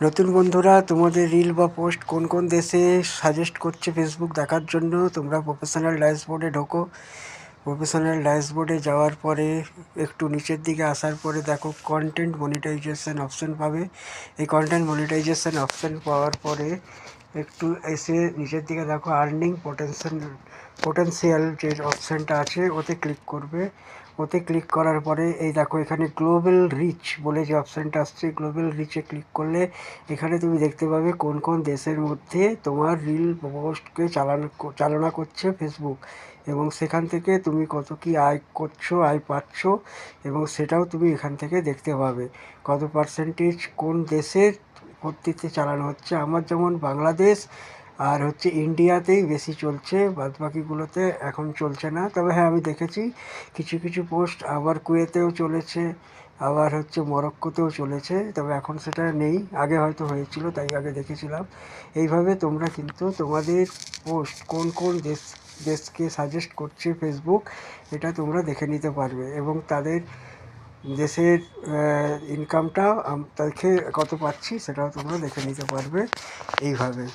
নতুন বন্ধুরা, তোমাদের রিল বা পোস্ট কোন কোন দেশে সাজেস্ট করছে ফেসবুক দেখার জন্য তোমরা প্রফেশনাল ড্যাশবোর্ডে ঢোকো। প্রফেশনাল ড্যাশবোর্ডে যাওয়ার পরে একটু নিচের দিকে আসার পরে দেখো কন্টেন্ট মনিটাইজেশন অপশান পাবে। এই কন্টেন্ট মনিটাইজেশন অপশান পাওয়ার পরে একটু এসে নিচের দিকে দেখো আর্নিং পোটেন্সিয়াল যে অপশানটা আছে ওতে ক্লিক করবে। ওতে ক্লিক করার পরে এই দেখো এখানে গ্লোবাল রিচ বলে যে অপশানটা আসছে, গ্লোবাল রিচে ক্লিক করলে এখানে তুমি দেখতে পাবে কোন কোন দেশের মধ্যে তোমার রিল পোস্টকে চালনা করছে ফেসবুক, এবং সেখান থেকে তুমি কত কি আয় করছো, আয় পাচ্ছ, এবং সেটাও তুমি এখান থেকে দেখতে পাবে কত পার্সেন্টেজ কোন দেশের কর্তৃত্বে চালানো হচ্ছে। আমার যেমন বাংলাদেশ আর হচ্ছে ইন্ডিয়াতেই বেশি চলছে, বাদবাকিগুলোতে এখন চলছে না। তবে হ্যাঁ, আমি দেখেছি কিছু কিছু পোস্ট আবার কুয়েতেও চলেছে, আবার হচ্ছে মরক্কোতেও চলেছে, তবে এখন সেটা নেই, আগে হয়তো হয়েছিল তাই আগে দেখেছিলাম। এইভাবে তোমরা কিন্তু তোমাদের পোস্ট কোন কোন দেশকে সাজেস্ট করছে ফেসবুক এটা তোমরা দেখে নিতে পারবে, এবং তাদের দেশের ইনকামটা তাকে কত পাচ্ছি সেটাও তোমরা দেখে নিতে পারবে এইভাবে।